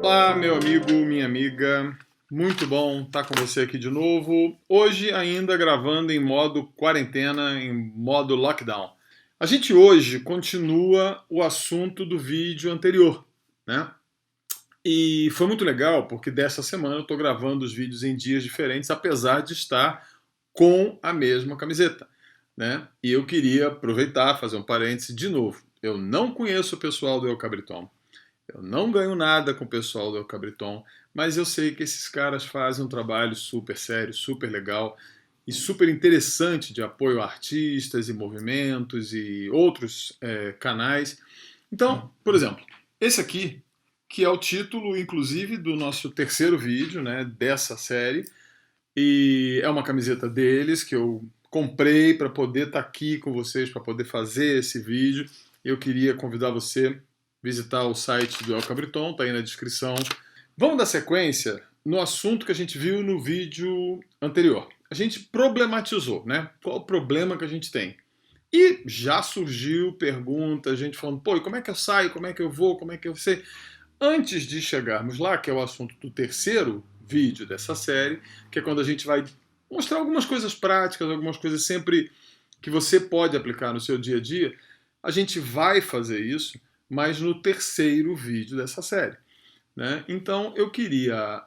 Olá, meu amigo, minha amiga. Muito bom estar com você aqui de novo. Hoje ainda gravando em modo quarentena, em modo lockdown. A gente hoje continua o assunto do vídeo anterior, né? E foi muito legal porque dessa semana eu estou gravando os vídeos em dias diferentes, apesar de estar com a mesma camiseta, né? E eu queria aproveitar, fazer um parêntese de novo. Eu não conheço o pessoal do El Cabriton. Eu não ganho nada com o pessoal do El Cabriton, mas eu sei que esses caras fazem um trabalho super sério, super legal e super interessante de apoio a artistas e movimentos e outros canais. Então, por exemplo, esse aqui, que é o título, inclusive, do nosso terceiro vídeo, né, dessa série, e é uma camiseta deles que eu comprei para poder estar aqui com vocês, para poder fazer esse vídeo. Eu queria convidar você a visitar o site do El Cabriton, está aí na descrição. Vamos dar sequência no assunto que a gente viu no vídeo anterior. A gente problematizou, né? Qual o problema que a gente tem? E já surgiu pergunta, a gente falando, pô, e como é que eu saio, como é que eu vou, como é que eu sei? Antes de chegarmos lá, que é o assunto do terceiro vídeo dessa série, que é quando a gente vai mostrar algumas coisas práticas, algumas coisas sempre que você pode aplicar no seu dia a dia, a gente vai fazer isso, mas no terceiro vídeo dessa série, né? Então eu queria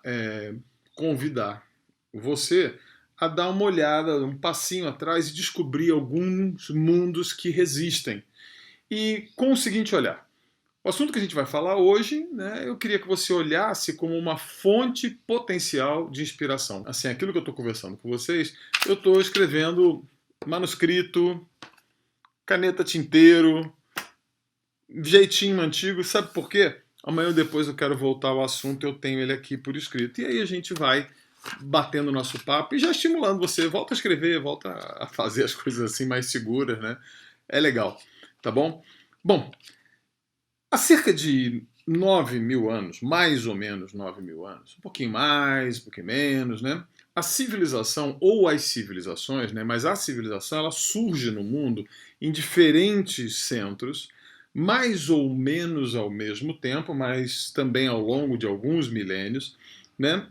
convidar você a dar uma olhada, um passinho atrás e descobrir alguns mundos que resistem. E com o seguinte olhar. O assunto que a gente vai falar hoje, né, eu queria que você olhasse como uma fonte potencial de inspiração. Assim, aquilo que eu estou conversando com vocês, eu estou escrevendo manuscrito, caneta tinteiro, jeitinho antigo, sabe por quê? Amanhã ou depois eu quero voltar ao assunto, eu tenho ele aqui por escrito. E aí a gente vai batendo o nosso papo e já estimulando você, volta a escrever, volta a fazer as coisas assim mais seguras, né? É legal, tá bom? Bom, há cerca de 9.000 anos, mais ou menos 9.000 anos, um pouquinho mais, um pouquinho menos, né? A civilização, ou as civilizações, né? Mas a civilização, ela surge no mundo em diferentes centros, mais ou menos ao mesmo tempo, mas também ao longo de alguns milênios, né?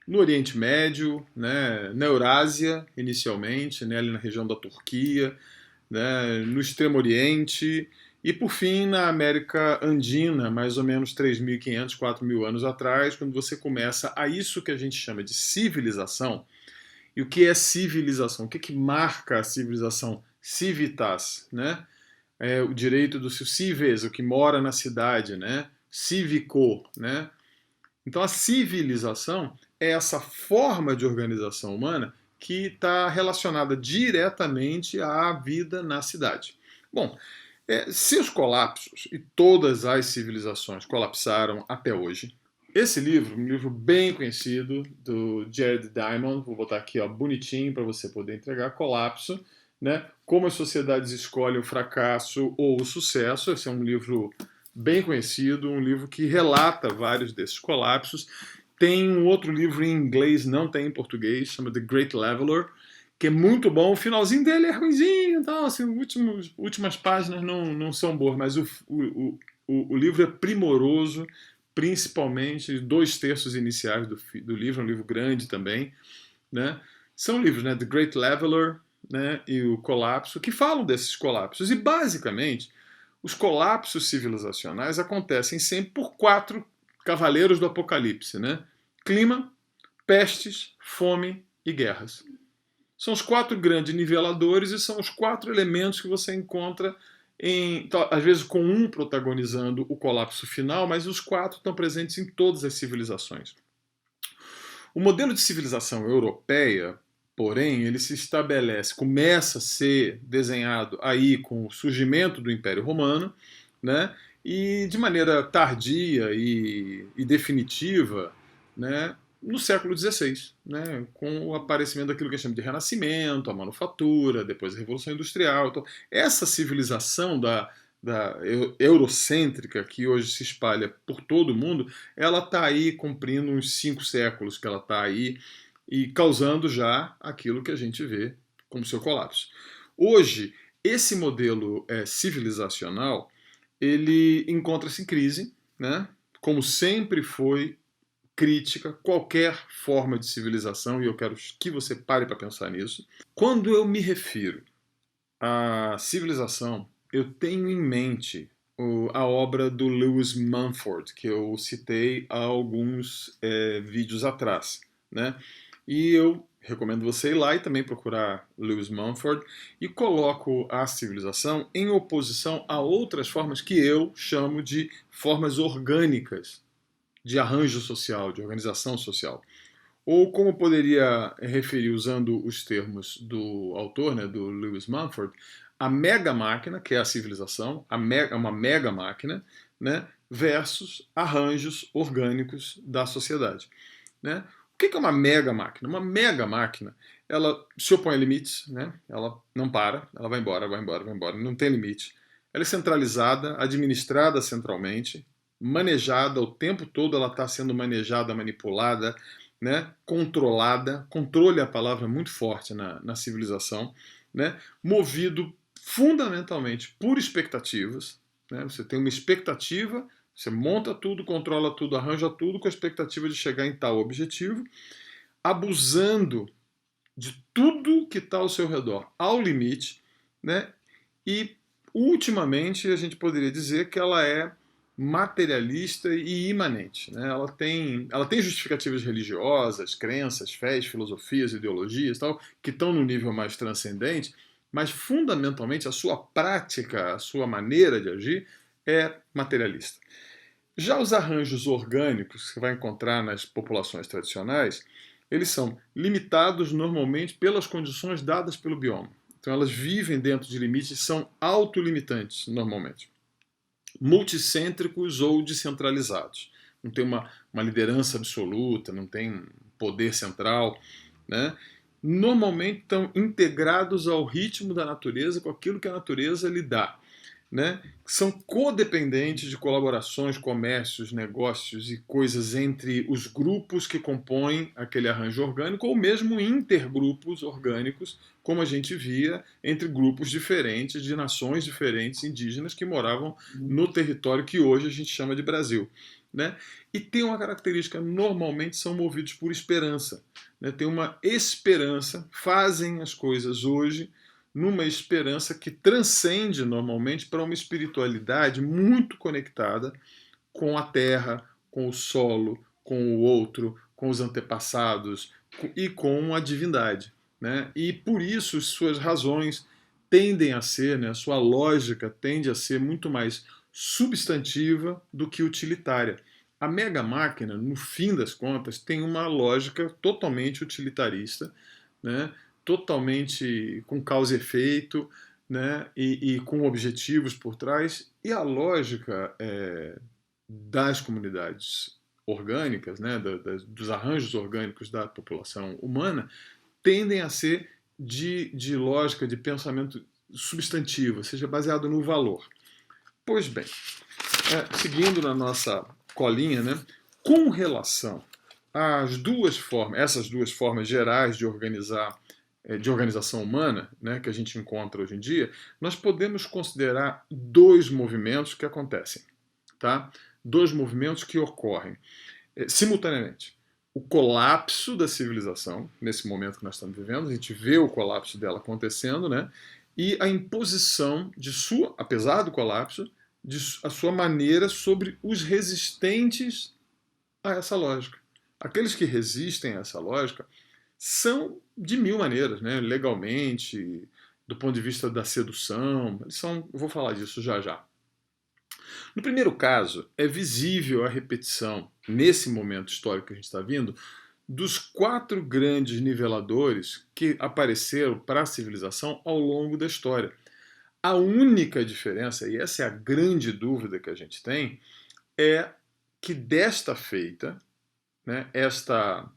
No Oriente Médio, né? Na Eurásia, inicialmente, né? Ali na região da Turquia, né, no Extremo Oriente e, por fim, na América Andina, mais ou menos 3.500, 4.000 anos atrás, quando você começa a isso que a gente chama de civilização. E o que é civilização? O que, que marca a civilização? Civitas, né? É o direito do seu cives, o que mora na cidade, né? Cívico, né? Então a civilização é essa forma de organização humana que está relacionada diretamente à vida na cidade. Bom, se os colapsos e todas as civilizações colapsaram até hoje, esse livro, um livro bem conhecido do Jared Diamond, vou botar aqui ó, bonitinho para você poder entregar, Colapso, né? Como as sociedades escolhem o fracasso ou o sucesso. Esse é um livro bem conhecido, um livro que relata vários desses colapsos. Tem um outro livro em inglês, não tem em português, chama The Great Leveler, que é muito bom. O finalzinho dele é ruimzinho, então, assim, últimas páginas não são boas, mas o livro é primoroso, principalmente 2/3 iniciais do livro, é um livro grande também, né? São livros, né? The Great Leveler, né? E o Colapso, que falam desses colapsos. E, basicamente, os colapsos civilizacionais acontecem sempre por 4 cavaleiros do apocalipse, né? Clima, pestes, fome e guerras. São os 4 grandes niveladores e são os 4 elementos que você encontra às vezes com um protagonizando o colapso final, mas os 4 estão presentes em todas as civilizações. O modelo de civilização europeia, porém, ele se estabelece, começa a ser desenhado aí com o surgimento do Império Romano, né? E de maneira tardia e definitiva, né? No século XVI, né? Com o aparecimento daquilo que a gente chama de Renascimento, a manufatura, depois a Revolução Industrial. Então, essa civilização da eurocêntrica que hoje se espalha por todo o mundo, ela está aí cumprindo uns 5 séculos que ela está aí e causando já aquilo que a gente vê como seu colapso. Hoje, esse modelo civilizacional, ele encontra-se em crise, né? como sempre foi crítica qualquer forma de civilização, e eu quero que você pare para pensar nisso. Quando eu me refiro à civilização, eu tenho em mente a obra do Lewis Mumford, que eu citei há alguns vídeos atrás, né? E eu recomendo você ir lá e também procurar Lewis Mumford, e coloco a civilização em oposição a outras formas que eu chamo de formas orgânicas de arranjo social, de organização social. Ou como poderia referir, usando os termos do autor, né, do Lewis Mumford, a mega máquina, que é a civilização, é uma mega máquina, né, versus arranjos orgânicos da sociedade. Né? O que é uma mega máquina? Uma mega máquina, ela se opõe a limites, né? Ela não para, ela vai embora, vai embora, vai embora, não tem limite. Ela é centralizada, administrada centralmente, manejada o tempo todo, ela está sendo manejada, manipulada, né? Controlada. Controle é a palavra muito forte na civilização, né? Movido fundamentalmente por expectativas. Né? Você tem uma expectativa, você monta tudo, controla tudo, arranja tudo com a expectativa de chegar em tal objetivo, abusando de tudo que está ao seu redor, ao limite, né? E ultimamente a gente poderia dizer que ela é materialista e imanente. Né? Ela tem justificativas religiosas, crenças, fés, filosofias, ideologias, tal, que estão no nível mais transcendente, mas fundamentalmente a sua prática, a sua maneira de agir é materialista. Já os arranjos orgânicos que você vai encontrar nas populações tradicionais, eles são limitados normalmente pelas condições dadas pelo bioma. Então elas vivem dentro de limites e são autolimitantes normalmente. Multicêntricos ou descentralizados. Não tem uma liderança absoluta, não tem poder central. Né? Normalmente estão integrados ao ritmo da natureza, com aquilo que a natureza lhe dá. Né? São codependentes de colaborações, comércios, negócios e coisas entre os grupos que compõem aquele arranjo orgânico, ou mesmo intergrupos orgânicos, como a gente via entre grupos diferentes, de nações diferentes, indígenas, que moravam no território que hoje a gente chama de Brasil. Né? E tem uma característica: normalmente são movidos por esperança. Né? Tem uma esperança, fazem as coisas hoje numa esperança que transcende normalmente para uma espiritualidade muito conectada com a terra, com o solo, com o outro, com os antepassados e com a divindade. Né? E por isso suas razões tendem a ser, né, a sua lógica tende a ser muito mais substantiva do que utilitária. A mega máquina, no fim das contas, tem uma lógica totalmente utilitarista, né? Totalmente com causa e efeito, né? E com objetivos por trás. E a lógica das comunidades orgânicas, né? Dos arranjos orgânicos da população humana, tendem a ser de lógica, de pensamento substantivo, ou seja, baseado no valor. Pois bem, seguindo na nossa colinha, né? Com relação às duas formas, essas duas formas gerais de organização humana, né, que a gente encontra hoje em dia, nós podemos considerar dois movimentos que acontecem, tá? Dois movimentos que ocorrem simultaneamente. O colapso da civilização, nesse momento que nós estamos vivendo, a gente vê o colapso dela acontecendo, né? E a imposição de sua, apesar do colapso, de a sua maneira sobre os resistentes a essa lógica. Aqueles que resistem a essa lógica são de mil maneiras, né? Legalmente, do ponto de vista da sedução, eles são, eu vou falar disso já já. No primeiro caso, é visível a repetição, nesse momento histórico que a gente está vindo, dos quatro grandes niveladores que apareceram para a civilização ao longo da história. A única diferença, e essa é a grande dúvida que a gente tem, é que desta feita, né, esta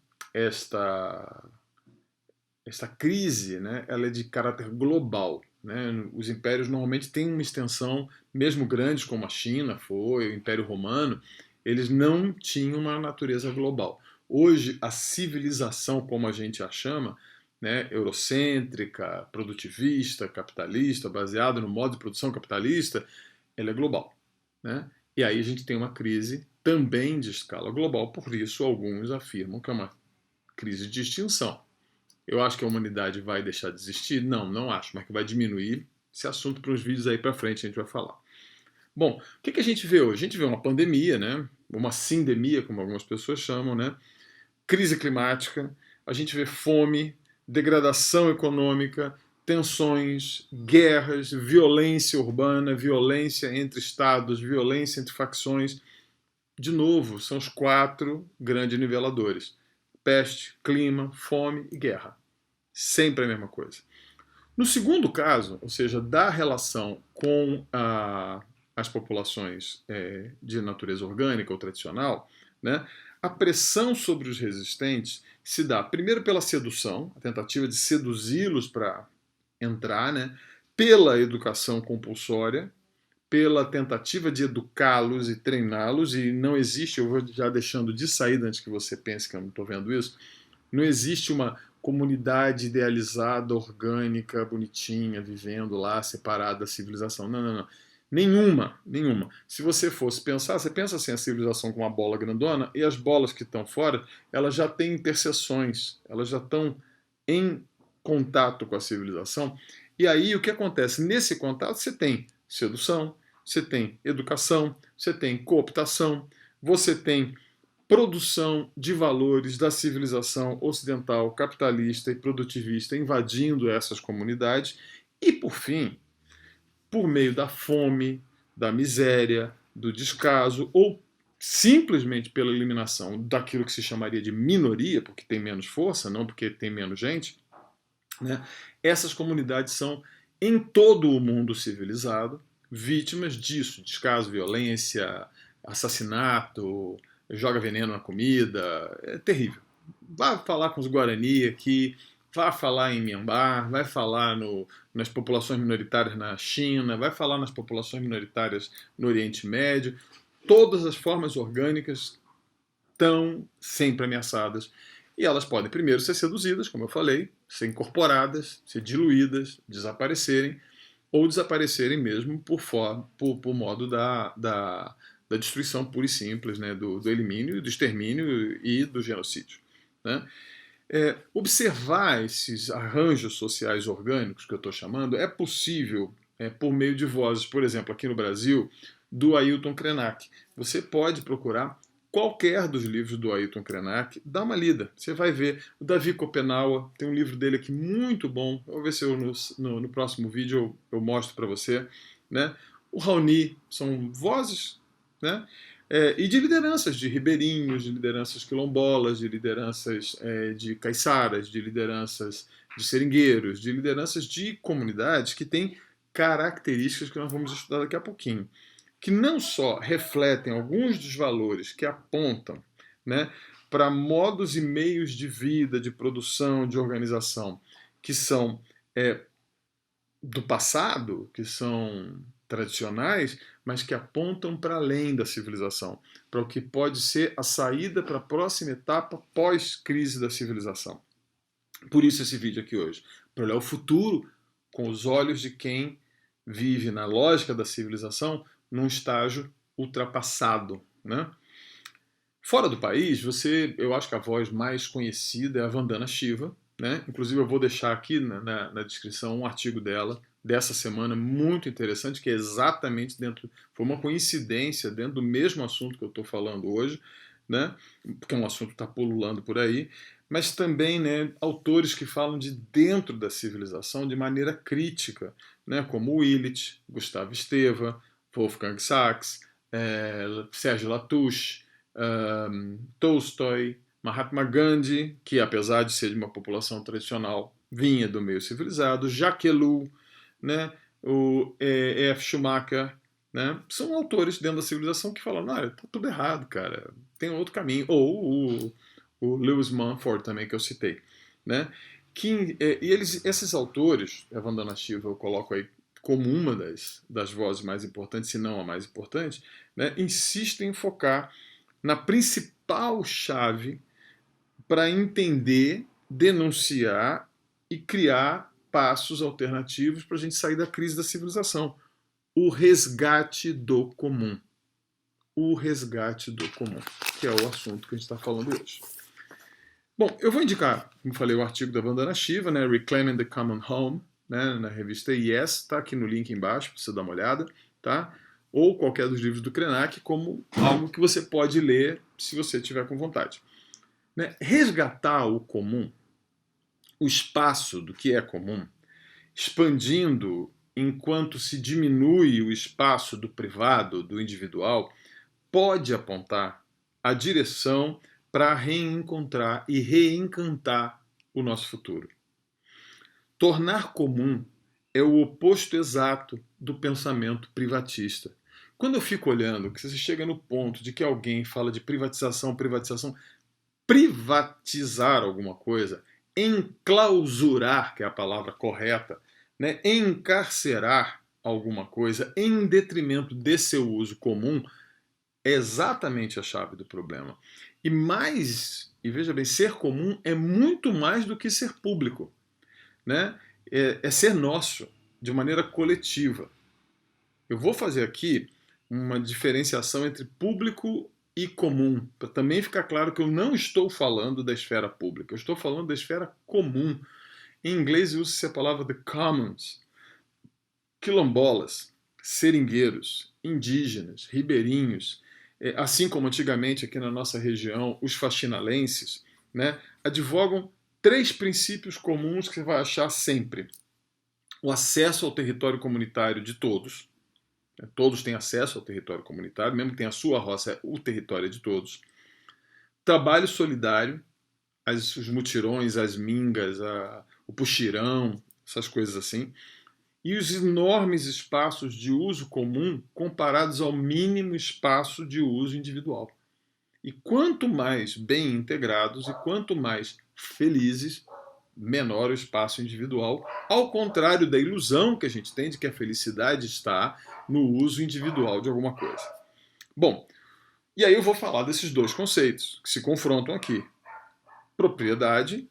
crise, né, ela é de caráter global. Né? Os impérios normalmente têm uma extensão, mesmo grandes como a China foi, o Império Romano, eles não tinham uma natureza global. Hoje, a civilização, como a gente a chama, né, eurocêntrica, produtivista, capitalista, baseada no modo de produção capitalista, ela é global. Né? E aí a gente tem uma crise também de escala global, por isso alguns afirmam que é uma crise de extinção. Eu acho que a humanidade vai deixar de existir? Não, não acho, mas que vai diminuir. Esse assunto para os vídeos aí para frente a gente vai falar. Bom, o que a gente vê hoje? A gente vê uma pandemia, né? Uma sindemia, como algumas pessoas chamam, né? Crise climática, a gente vê fome, degradação econômica, tensões, guerras, violência urbana, violência entre estados, violência entre facções. De novo, são os 4 grandes niveladores: peste, clima, fome e guerra. Sempre a mesma coisa. No segundo caso, ou seja, da relação com as populações de natureza orgânica ou tradicional, né, a pressão sobre os resistentes se dá primeiro pela sedução, a tentativa de seduzi-los para entrar, né, pela educação compulsória, pela tentativa de educá-los e treiná-los, e não existe, eu vou já deixando de saída antes que você pense que eu não estou vendo isso, não existe uma comunidade idealizada, orgânica, bonitinha, vivendo lá, separada da civilização. Não, não, não. Nenhuma, nenhuma. Se você fosse pensar, você pensa assim, a civilização com uma bola grandona, e as bolas que estão fora, elas já têm interseções, elas já estão em contato com a civilização. E aí o que acontece? Nesse contato você tem sedução, você tem educação, você tem cooptação, você tem produção de valores da civilização ocidental, capitalista e produtivista invadindo essas comunidades e, por fim, por meio da fome, da miséria, do descaso ou simplesmente pela eliminação daquilo que se chamaria de minoria, porque tem menos força, não porque tem menos gente, né? Essas comunidades são, em todo o mundo civilizado, vítimas disso: descaso, violência, assassinato, joga veneno na comida. É terrível. Vá falar com os Guarani aqui, vá falar em Myanmar, vai falar nas populações minoritárias na China, vai falar nas populações minoritárias no Oriente Médio. Todas as formas orgânicas estão sempre ameaçadas. E elas podem primeiro ser seduzidas, como eu falei, ser incorporadas, ser diluídas, desaparecerem, ou desaparecerem mesmo por modo da destruição pura e simples, né, do elimínio, do extermínio e do genocídio. Né? Observar esses arranjos sociais orgânicos que eu estou chamando é possível por meio de vozes, por exemplo, aqui no Brasil, do Ailton Krenak. Você pode procurar qualquer dos livros do Ailton Krenak, dá uma lida, você vai ver. O Davi Kopenawa tem um livro dele aqui muito bom, vou ver se eu, no próximo vídeo eu mostro para você. Né? O Raoni, são vozes, né? E de lideranças de ribeirinhos, de lideranças quilombolas, de lideranças de caiçaras, de lideranças de seringueiros, de lideranças de comunidades que têm características que nós vamos estudar daqui a pouquinho, que não só refletem alguns dos valores que apontam, né, para modos e meios de vida, de produção, de organização, que são do passado, que são tradicionais, mas que apontam para além da civilização, para o que pode ser a saída para a próxima etapa pós-crise da civilização. Por isso esse vídeo aqui hoje, para olhar o futuro com os olhos de quem vive na lógica da civilização num estágio ultrapassado, né? Fora do país, eu acho que a voz mais conhecida é a Vandana Shiva, né? Inclusive eu vou deixar aqui na descrição um artigo dela dessa semana muito interessante, que é exatamente foi uma coincidência dentro do mesmo assunto que eu estou falando hoje, né? Porque é um assunto que está pululando por aí, mas também, né, autores que falam de dentro da civilização de maneira crítica, né? Como Willett, Gustavo Esteva, Wolfgang Sachs, Sérgio Latouche, Tolstói, Mahatma Gandhi, que apesar de ser de uma população tradicional, vinha do meio civilizado, Jacques Ellul, né, o E.F. Schumacher, né, são autores dentro da civilização que falam: olha, tá tudo errado, cara, tem outro caminho. Ou o Lewis Mumford também, que eu citei. Né, esses autores, a Vandana Shiva eu coloco aí como uma das vozes mais importantes, se não a mais importante, né, insistem em focar na principal chave para entender, denunciar e criar passos alternativos para a gente sair da crise da civilização: o resgate do comum. o resgate do comum, que é o assunto que a gente está falando hoje. Bom, eu vou indicar, como falei, o artigo da Vandana Shiva, né, Reclaiming the Common Home, né, na revista Yes, está aqui no link embaixo para você dar uma olhada, tá? Ou qualquer dos livros do Krenak, como algo que você pode ler se você tiver com vontade. Né? Resgatar o comum, o espaço do que é comum, expandindo enquanto se diminui o espaço do privado, do individual, pode apontar a direção para reencontrar e reencantar o nosso futuro. Tornar comum é o oposto exato do pensamento privatista. Quando eu fico olhando, que você chega no ponto de que alguém fala de privatização, privatizar alguma coisa, enclausurar, que é a palavra correta, né? Encarcerar alguma coisa em detrimento de seu uso comum, é exatamente a chave do problema. E veja bem, ser comum é muito mais do que ser público, né? É ser nosso, de maneira coletiva. Eu vou fazer aqui uma diferenciação entre público e comum, para também ficar claro que eu não estou falando da esfera pública, eu estou falando da esfera comum. Em inglês usa-se a palavra the commons. Quilombolas, seringueiros, indígenas, ribeirinhos, assim como antigamente aqui na nossa região, os faxinalenses, né, advogam 3 princípios comuns que você vai achar sempre. O acesso ao território comunitário de todos. Todos têm acesso ao território comunitário, mesmo que tenha a sua roça, o território é de todos. Trabalho solidário, os mutirões, as mingas, o puxirão, essas coisas assim. E os enormes espaços de uso comum comparados ao mínimo espaço de uso individual. E quanto mais bem integrados e quanto mais felizes, menor o espaço individual, ao contrário da ilusão que a gente tem de que a felicidade está no uso individual de alguma coisa. Bom, e aí eu vou falar desses 2 conceitos que se confrontam aqui: propriedade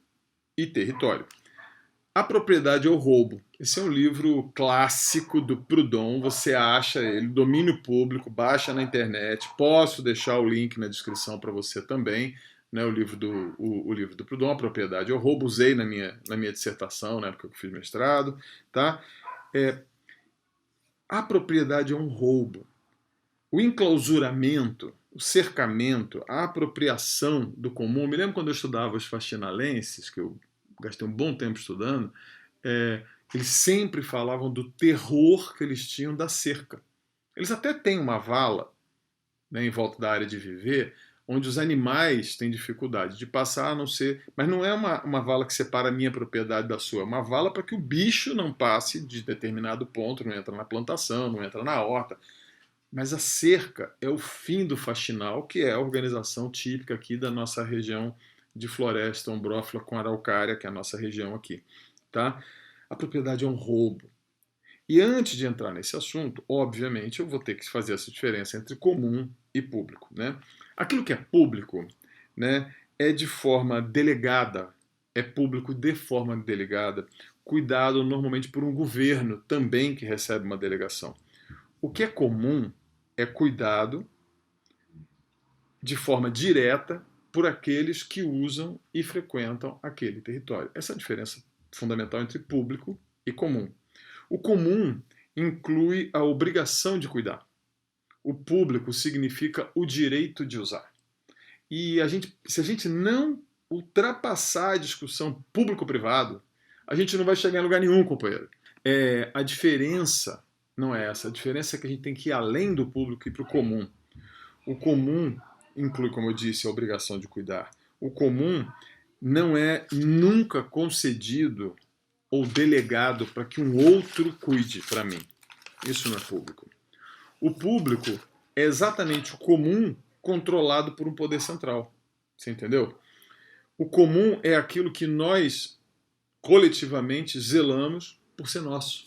e território. A propriedade ou roubo. Esse é um livro clássico do Proudhon, você acha ele, domínio público, baixa na internet, posso deixar o link na descrição para você também, né, o livro do Proudhon, A Propriedade ou Roubo, usei na minha dissertação, na época que eu fiz mestrado, tá? A propriedade é um roubo. O enclausuramento, o cercamento, a apropriação do comum. Me lembro quando eu estudava os faxinalenses, que eu gastei um bom tempo estudando, eles sempre falavam do terror que eles tinham da cerca. Eles até têm uma vala, né, em volta da área de viver, onde os animais têm dificuldade de passar, a não ser... Mas não é uma vala que separa a minha propriedade da sua, é uma vala para que o bicho não passe de determinado ponto, não entra na plantação, não entra na horta. Mas a cerca é o fim do faxinal, que é a organização típica aqui da nossa região de floresta ombrófila com araucária, que é a nossa região aqui. Tá? A propriedade é um roubo. E antes de entrar nesse assunto, obviamente, eu vou ter que fazer essa diferença entre comum e público. Né? Aquilo que é público, né, é de forma delegada, é público de forma delegada, cuidado normalmente por um governo também que recebe uma delegação. O que é comum é cuidado de forma direta por aqueles que usam e frequentam aquele território. Essa é a diferença fundamental entre público e comum. O comum inclui a obrigação de cuidar. O público significa o direito de usar. E se a gente não ultrapassar a discussão público-privado, a gente não vai chegar em lugar nenhum, companheiro. A diferença não é essa. A diferença é que a gente tem que ir além do público e para o comum. O comum inclui, como eu disse, a obrigação de cuidar. O comum não é nunca concedido ou delegado para que um outro cuide para mim. Isso não é público. O público é exatamente o comum controlado por um poder central. Você entendeu? O comum é aquilo que nós coletivamente zelamos por ser nosso.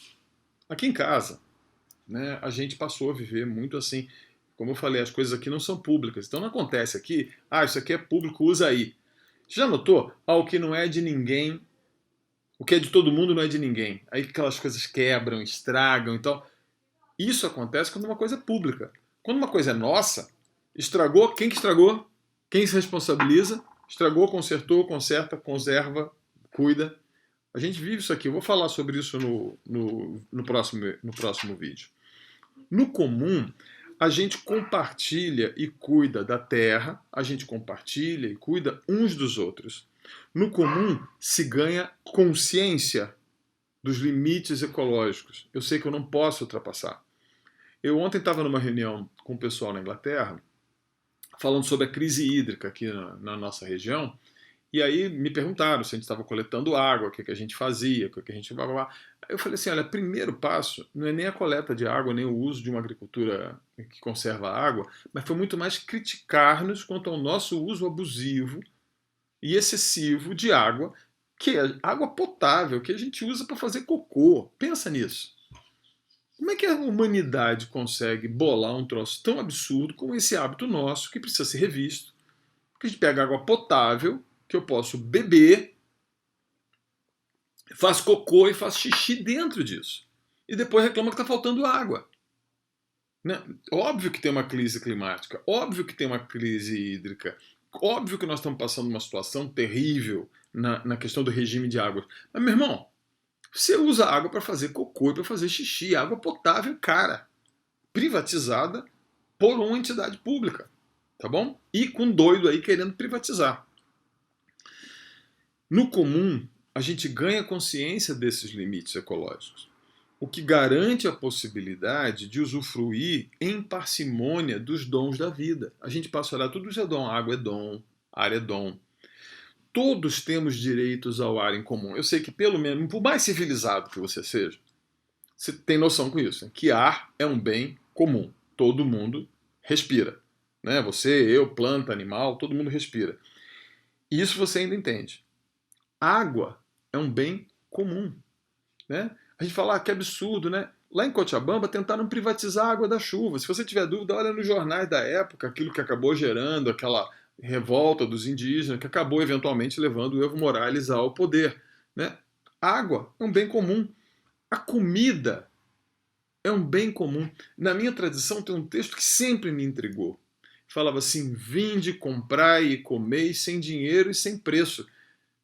Aqui em casa, né, a gente passou a viver muito assim. Como eu falei, as coisas aqui não são públicas. Então não acontece aqui, isso aqui é público, usa aí. Já notou? O que não é de ninguém, o que é de todo mundo não é de ninguém. Aí aquelas coisas quebram, estragam e tal. Isso acontece quando uma coisa é pública. Quando uma coisa é nossa, Estragou, quem que estragou? Quem se responsabiliza? Estragou, consertou, conserta, conserva, cuida. A gente vive isso aqui. Eu vou falar sobre isso no próximo vídeo. No comum, a gente compartilha e cuida da terra, a gente compartilha e cuida uns dos outros. No comum, se ganha consciência dos limites ecológicos. Eu sei que eu não posso ultrapassar. Eu ontem estava numa reunião com o pessoal na Inglaterra, falando sobre a crise hídrica aqui na nossa região, e aí me perguntaram se a gente estava coletando água, o que a gente fazia, o que a gente... Blá, blá, blá. Eu falei assim, olha, primeiro passo não é nem a coleta de água, nem o uso de uma agricultura que conserva a água, mas foi muito mais criticar-nos quanto ao nosso uso abusivo e excessivo de água, que é água potável, que a gente usa para fazer cocô. Pensa nisso. Como é que a humanidade consegue bolar um troço tão absurdo como esse hábito nosso, que precisa ser revisto? Porque a gente pega água potável, que eu posso beber, faz cocô e faz xixi dentro disso. E depois reclama que está faltando água. Né? Óbvio que tem uma crise climática, óbvio que tem uma crise hídrica, óbvio que nós estamos passando uma situação terrível na questão do regime de água. Mas, meu irmão, você usa água para fazer cocô e para fazer xixi, água potável, cara, privatizada por uma entidade pública, tá bom? E com doido aí querendo privatizar. No comum, a gente ganha consciência desses limites ecológicos, o que garante a possibilidade de usufruir em parcimônia dos dons da vida. A gente passa a olhar, tudo é dom, água é dom, ar é dom. Todos temos direitos ao ar em comum. Eu sei que, pelo menos, por mais civilizado que você seja, você tem noção com isso, né? Que ar é um bem comum. Todo mundo respira. Né? Você, eu, planta, animal, todo mundo respira. E isso você ainda entende. Água é um bem comum. Né? A gente fala, que absurdo, né? Lá em Cochabamba tentaram privatizar a água da chuva. Se você tiver dúvida, olha nos jornais da época, aquilo que acabou gerando aquela revolta dos indígenas, que acabou eventualmente levando o Evo Morales ao poder. Né? Água é um bem comum. A comida é um bem comum. Na minha tradição tem um texto que sempre me intrigou. Falava assim, vinde, comprai e comei sem dinheiro e sem preço.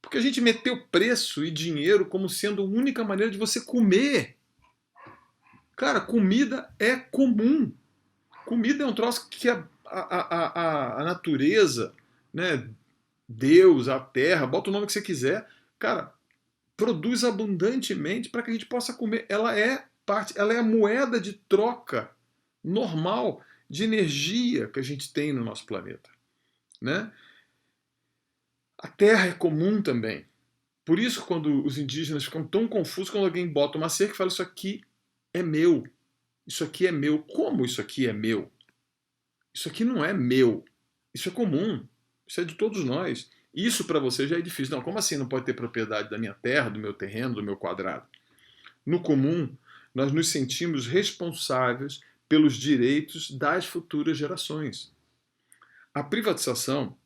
Porque a gente meteu preço e dinheiro como sendo a única maneira de você comer. Cara, comida é comum. Comida é um troço que a natureza, né, Deus, a terra, bota o nome que você quiser, cara, produz abundantemente para que a gente possa comer. Ela é parte, ela é a moeda de troca normal de energia que a gente tem no nosso planeta, né? A terra é comum também. Por isso, quando os indígenas ficam tão confusos quando alguém bota uma cerca e fala isso aqui é meu, isso aqui é meu. Como isso aqui é meu? Isso aqui não é meu. Isso é comum. Isso é de todos nós. Isso para você já é difícil. Não, como assim não pode ter propriedade da minha terra, do meu terreno, do meu quadrado? No comum, nós nos sentimos responsáveis pelos direitos das futuras gerações. A privatização,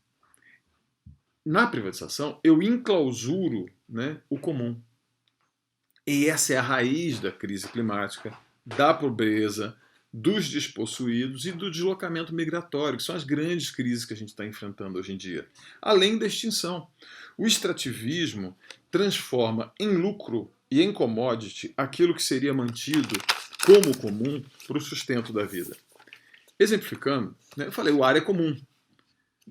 na privatização, eu enclausuro, né, o comum. E essa é a raiz da crise climática, da pobreza, dos despossuídos e do deslocamento migratório, que são as grandes crises que a gente está enfrentando hoje em dia. Além da extinção. O extrativismo transforma em lucro e em commodity aquilo que seria mantido como comum para o sustento da vida. Exemplificando, né, eu falei, o ar é comum.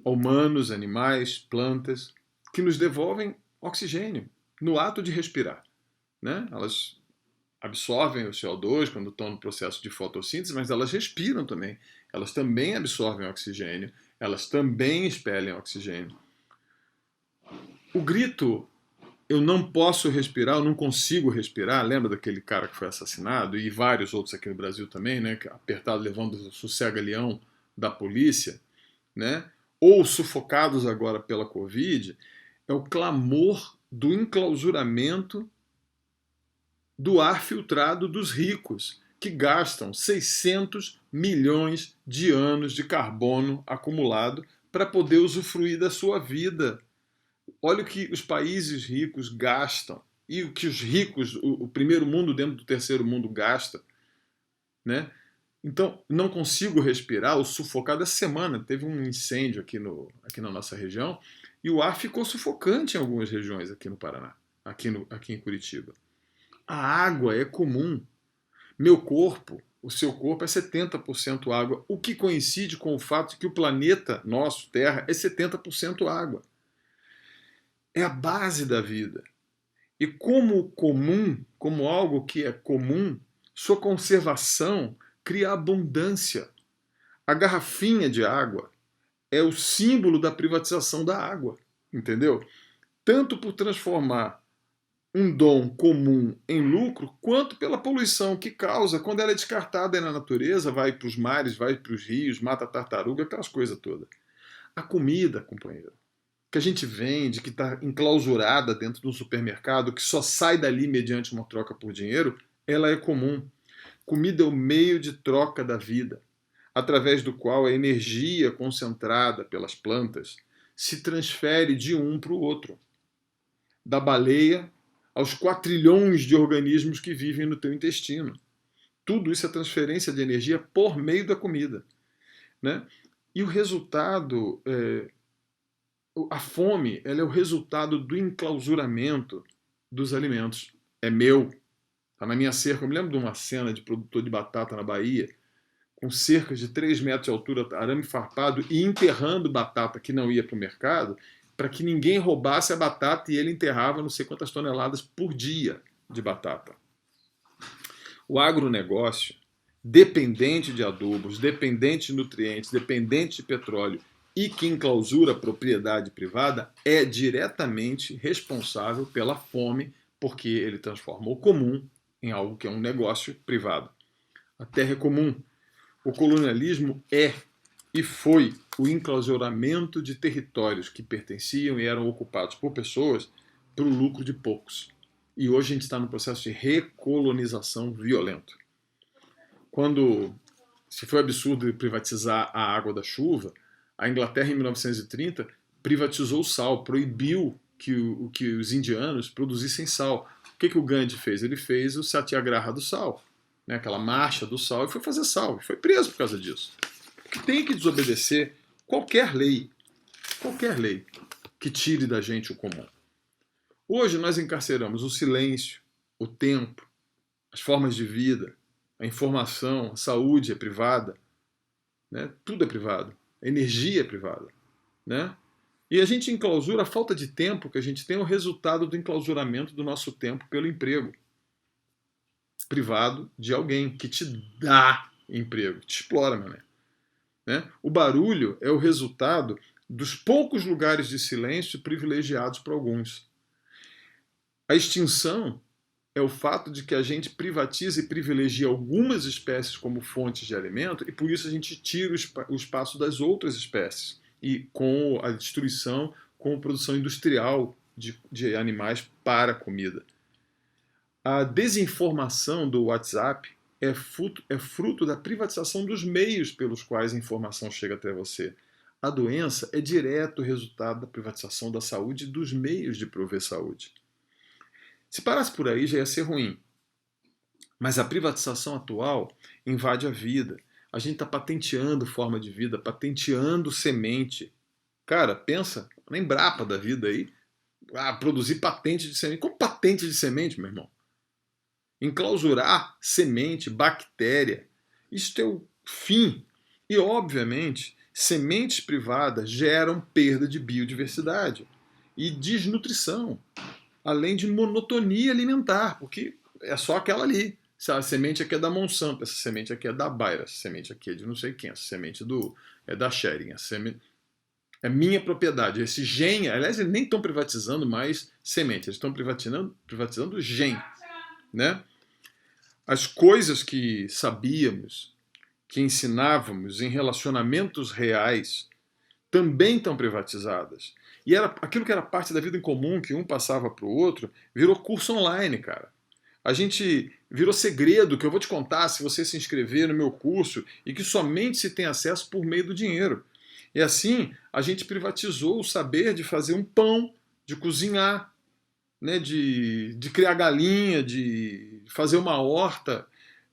Humanos, animais, plantas, que nos devolvem oxigênio no ato de respirar. Né? Elas absorvem o CO2 quando estão no processo de fotossíntese, mas elas respiram também. Elas também absorvem oxigênio, elas também expelem oxigênio. O grito, eu não posso respirar, eu não consigo respirar, lembra daquele cara que foi assassinado, e vários outros aqui no Brasil também, né? Apertado, levando o sossega-leão da polícia, né? Ou sufocados agora pela Covid, é o clamor do enclausuramento do ar filtrado dos ricos, que gastam 600 milhões de anos de carbono acumulado para poder usufruir da sua vida. Olha o que os países ricos gastam e o que os ricos, o primeiro mundo dentro do terceiro mundo gasta, né? Então, não consigo respirar, o sufocado. Essa semana teve um incêndio aqui na nossa região e o ar ficou sufocante em algumas regiões aqui no Paraná, aqui em Curitiba. A água é comum. Meu corpo, o seu corpo é 70% água, o que coincide com o fato de que o planeta nosso, Terra, é 70% água. É a base da vida. E como comum, como algo que é comum, sua conservação cria abundância. A garrafinha de água é o símbolo da privatização da água, entendeu? Tanto por transformar um dom comum em lucro, quanto pela poluição que causa quando ela é descartada aí na natureza, vai para os mares, vai para os rios, mata a tartaruga, aquelas coisas todas. A comida, companheiro, que a gente vende, que está enclausurada dentro de um supermercado, que só sai dali mediante uma troca por dinheiro, ela é comum. Comida é o meio de troca da vida, através do qual a energia concentrada pelas plantas se transfere de um para o outro. Da baleia aos quatrilhões de organismos que vivem no teu intestino. Tudo isso é transferência de energia por meio da comida. Né? E o resultado, a fome, ela é o resultado do enclausuramento dos alimentos. É meu. Está na minha cerca. Eu me lembro de uma cena de produtor de batata na Bahia, com cerca de 3 metros de altura, arame farpado, e enterrando batata que não ia para o mercado, para que ninguém roubasse a batata, e ele enterrava não sei quantas toneladas por dia de batata. O agronegócio, dependente de adubos, dependente de nutrientes, dependente de petróleo e que enclausura a propriedade privada, é diretamente responsável pela fome, porque ele transformou o comum em algo que é um negócio privado. A terra é comum. O colonialismo é e foi o enclausuramento de territórios que pertenciam e eram ocupados por pessoas para o lucro de poucos. E hoje a gente está no processo de recolonização violento. Quando se foi absurdo privatizar a água da chuva, a Inglaterra, em 1930, privatizou o sal, proibiu que os indianos produzissem sal. O que o Gandhi fez? Ele fez o Satyagraha do sal, né? Aquela marcha do sal, e foi fazer sal. E foi preso por causa disso. Porque tem que desobedecer qualquer lei que tire da gente o comum. Hoje nós encarceramos o silêncio, o tempo, as formas de vida, a informação, a saúde é privada, né? Tudo é privado, a energia é privada. Né? E a gente enclausura, a falta de tempo que a gente tem é o resultado do enclausuramento do nosso tempo pelo emprego privado de alguém que te dá emprego, te explora, meu amigo. Né? O barulho é o resultado dos poucos lugares de silêncio privilegiados para alguns. A extinção é o fato de que a gente privatiza e privilegia algumas espécies como fontes de alimento e por isso a gente tira o espaço das outras espécies. E com a destruição, com a produção industrial de animais para a comida. A desinformação do WhatsApp é fruto da privatização dos meios pelos quais a informação chega até você. A doença é direto resultado da privatização da saúde e dos meios de prover saúde. Se parasse por aí, já ia ser ruim. Mas a privatização atual invade a vida. A gente está patenteando forma de vida, patenteando semente. Cara, pensa na Embrapa da vida aí. Produzir patente de semente. Como patente de semente, meu irmão? Enclausurar semente, bactéria. Isso é o fim. E, obviamente, sementes privadas geram perda de biodiversidade e desnutrição, além de monotonia alimentar, porque é só aquela ali. A semente aqui é da Monsanto, essa semente aqui é da Bayer, essa semente aqui é de não sei quem, essa semente é da Schering, essa semente é minha propriedade. Esse gen, aliás, eles nem estão privatizando mais semente, eles estão privatizando gen. Né? As coisas que sabíamos, que ensinávamos em relacionamentos reais, também estão privatizadas. E aquilo que era parte da vida em comum, que um passava para o outro, virou curso online, cara. A gente virou segredo que eu vou te contar se você se inscrever no meu curso e que somente se tem acesso por meio do dinheiro. E assim, a gente privatizou o saber de fazer um pão, de cozinhar, né, de criar galinha, de fazer uma horta,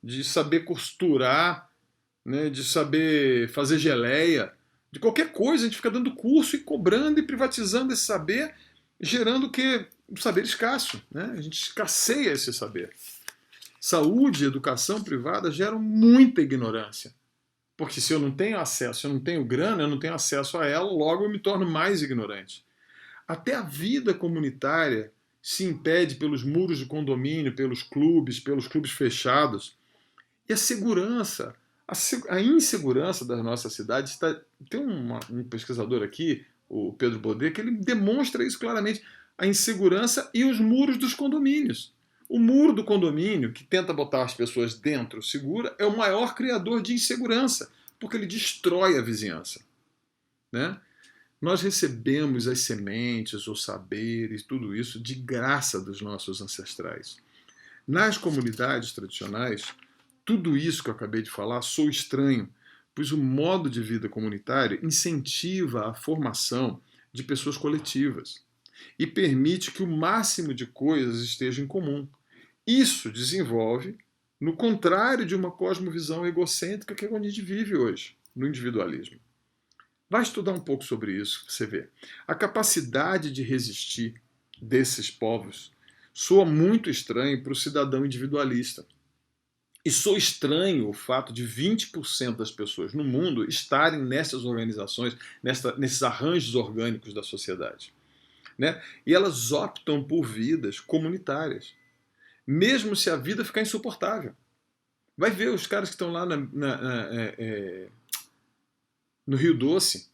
de saber costurar, né, de saber fazer geleia, de qualquer coisa, a gente fica dando curso e cobrando e privatizando esse saber, gerando o quê? Um saber escasso, né? A gente escasseia esse saber. Saúde e educação privada geram muita ignorância. Porque se eu não tenho acesso, eu não tenho grana, eu não tenho acesso a ela, logo eu me torno mais ignorante. Até a vida comunitária se impede pelos muros de condomínio, pelos clubes fechados. E a segurança, a insegurança das nossas cidades está. Tem um pesquisador aqui, o Pedro Baudet, que ele demonstra isso claramente. A insegurança e os muros dos condomínios. O muro do condomínio, que tenta botar as pessoas dentro segura, é o maior criador de insegurança, porque ele destrói a vizinhança. Né? Nós recebemos as sementes, os saberes, tudo isso de graça dos nossos ancestrais. Nas comunidades tradicionais, tudo isso que eu acabei de falar sou estranho, pois o modo de vida comunitário incentiva a formação de pessoas coletivas e permite que o máximo de coisas esteja em comum. Isso desenvolve, no contrário de uma cosmovisão egocêntrica que é onde a gente vive hoje, no individualismo. Vai estudar um pouco sobre isso, você vê. A capacidade de resistir desses povos soa muito estranho para o cidadão individualista. E soa estranho o fato de 20% das pessoas no mundo estarem nessas organizações, nesses arranjos orgânicos da sociedade. Né? E elas optam por vidas comunitárias, mesmo se a vida ficar insuportável. Vai ver os caras que estão lá no Rio Doce,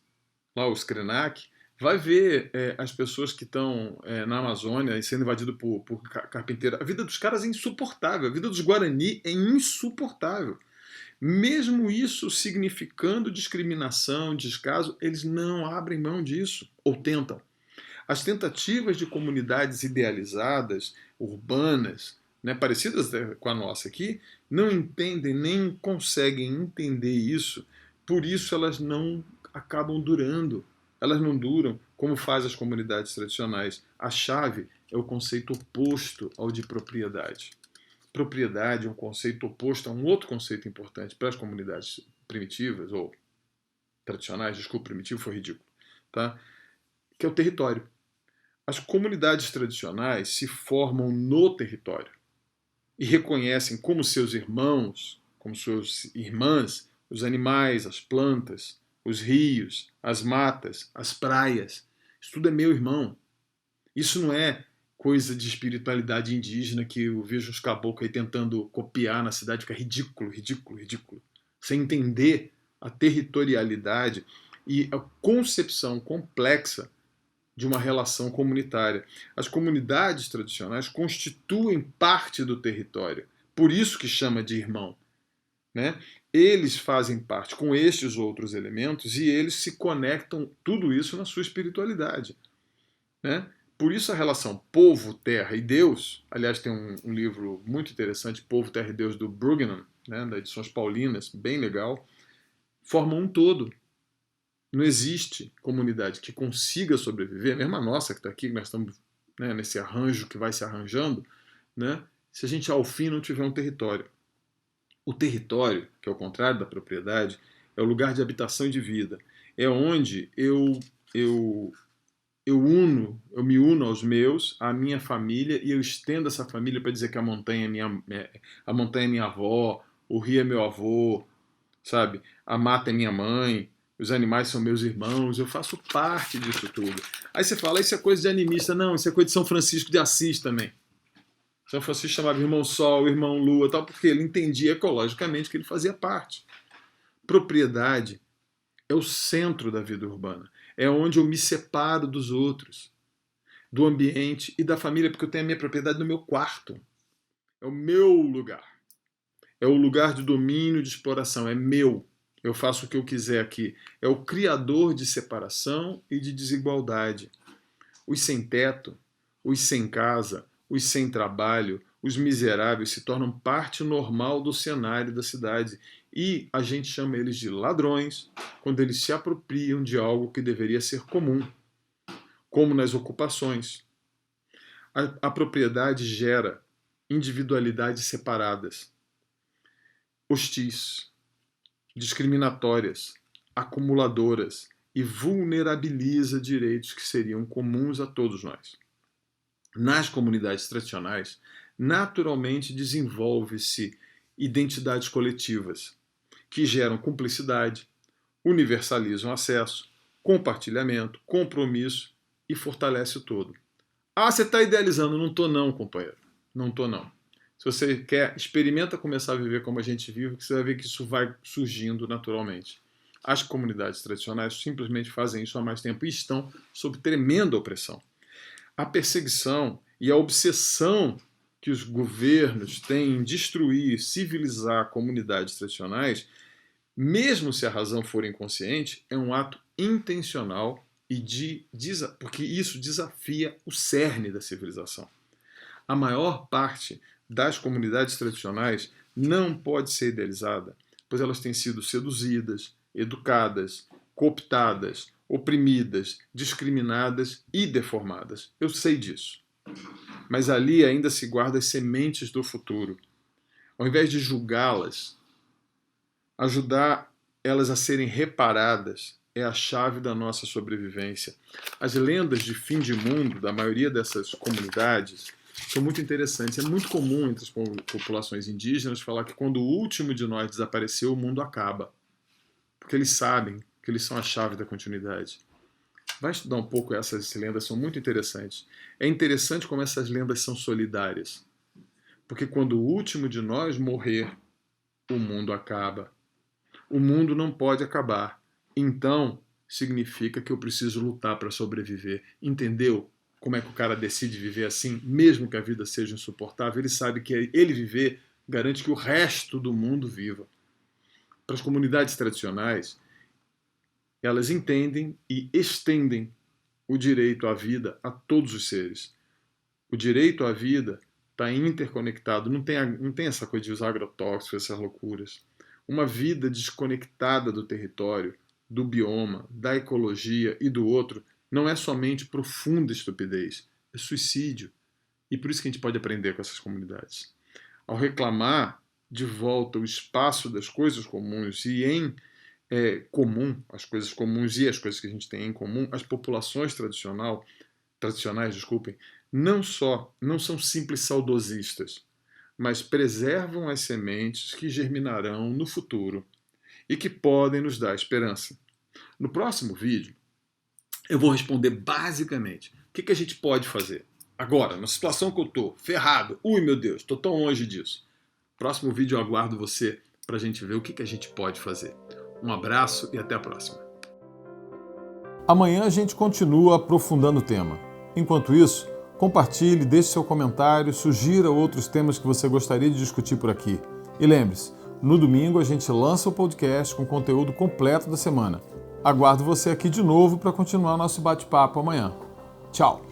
lá os Krenak, vai ver as pessoas que estão na Amazônia e sendo invadidas por carpinteiro. A vida dos caras é insuportável, a vida dos Guarani é insuportável. Mesmo isso significando discriminação, descaso, eles não abrem mão disso, ou tentam. As tentativas de comunidades idealizadas, urbanas, né, parecidas com a nossa aqui, não entendem nem conseguem entender isso, por isso elas não acabam durando. Elas não duram como faz as comunidades tradicionais. A chave é o conceito oposto ao de propriedade. Propriedade é um conceito oposto a um outro conceito importante para as comunidades primitivas, ou tradicionais, desculpa, primitivo foi ridículo, tá? Que é o território. As comunidades tradicionais se formam no território e reconhecem como seus irmãos, como suas irmãs, os animais, as plantas, os rios, as matas, as praias. Isso tudo é meu irmão. Isso não é coisa de espiritualidade indígena que eu vejo os caboclos aí tentando copiar na cidade, fica ridículo, ridículo, ridículo. Sem entender a territorialidade e a concepção complexa de uma relação comunitária. As comunidades tradicionais constituem parte do território, por isso que chama de irmão. Né? Eles fazem parte com estes outros elementos e eles se conectam, tudo isso na sua espiritualidade. Né? Por isso a relação povo, terra e Deus, aliás tem um livro muito interessante, Povo, Terra e Deus, do Bruggeman, né, da Edições Paulinas, bem legal, formam um todo. Não existe comunidade que consiga sobreviver, mesmo a nossa que está aqui, nós estamos nesse arranjo que vai se arranjando, né, se a gente ao fim não tiver um território. O território, que é o contrário da propriedade, é o lugar de habitação e de vida. É onde eu me uno aos meus, à minha família, e eu estendo essa família para dizer que a montanha é minha avó, o rio é meu avô, sabe? A mata é minha mãe, os animais são meus irmãos, eu faço parte disso tudo. Aí você fala, isso é coisa de animista. Não, isso é coisa de São Francisco de Assis também. São Francisco chamava irmão Sol, irmão Lua, tal, porque ele entendia ecologicamente que ele fazia parte. Propriedade é o centro da vida urbana. É onde eu me separo dos outros, do ambiente e da família, porque eu tenho a minha propriedade no meu quarto. É o meu lugar. É o lugar de domínio, de exploração. É meu. Eu faço o que eu quiser aqui. É o criador de separação e de desigualdade. Os sem teto, os sem casa, os sem trabalho, os miseráveis se tornam parte normal do cenário da cidade. E a gente chama eles de ladrões quando eles se apropriam de algo que deveria ser comum, como nas ocupações. A propriedade gera individualidades separadas, hostis, discriminatórias, acumuladoras e vulnerabiliza direitos que seriam comuns a todos nós. Nas comunidades tradicionais, naturalmente desenvolve-se identidades coletivas que geram cumplicidade, universalizam acesso, compartilhamento, compromisso e fortalece o todo. Ah, você está idealizando. Não estou não, companheiro. Não estou não. Se você quer, experimenta começar a viver como a gente vive, que você vai ver que isso vai surgindo naturalmente. As comunidades tradicionais simplesmente fazem isso há mais tempo e estão sob tremenda opressão. A perseguição e a obsessão que os governos têm em destruir, civilizar comunidades tradicionais, mesmo se a razão for inconsciente, é um ato intencional porque isso desafia o cerne da civilização. A maior parte das comunidades tradicionais não pode ser idealizada, pois elas têm sido seduzidas, educadas, cooptadas, oprimidas, discriminadas e deformadas. Eu sei disso. Mas ali ainda se guardam as sementes do futuro. Ao invés de julgá-las, ajudar elas a serem reparadas é a chave da nossa sobrevivência. As lendas de fim de mundo da maioria dessas comunidades são muito interessantes. É muito comum entre as populações indígenas falar que quando o último de nós desapareceu, o mundo acaba. Porque eles sabem que eles são a chave da continuidade. Vai estudar um pouco essas lendas, são muito interessantes. É interessante como essas lendas são solidárias. Porque quando o último de nós morrer, o mundo acaba. O mundo não pode acabar. Então, significa que eu preciso lutar para sobreviver. Entendeu como é que o cara decide viver assim, mesmo que a vida seja insuportável? Ele sabe que ele viver garante que o resto do mundo viva. Para as comunidades tradicionais, elas entendem e estendem o direito à vida a todos os seres. O direito à vida está interconectado, não tem essa coisa de usar agrotóxicos, essas loucuras. Uma vida desconectada do território, do bioma, da ecologia e do outro, não é somente profunda estupidez, é suicídio. E por isso que a gente pode aprender com essas comunidades. Ao reclamar de volta o espaço das coisas comuns e em comum, as coisas comuns e as coisas que a gente tem em comum, as populações tradicionais, não são simples saudosistas, mas preservam as sementes que germinarão no futuro e que podem nos dar esperança. No próximo vídeo, eu vou responder basicamente o que a gente pode fazer. Agora, na situação que eu estou, ferrado, ui meu Deus, estou tão longe disso. Próximo vídeo eu aguardo você para a gente ver o que a gente pode fazer. Um abraço e até a próxima. Amanhã a gente continua aprofundando o tema. Enquanto isso, compartilhe, deixe seu comentário, sugira outros temas que você gostaria de discutir por aqui. E lembre-se, no domingo a gente lança o podcast com conteúdo completo da semana. Aguardo você aqui de novo para continuar nosso bate-papo amanhã. Tchau!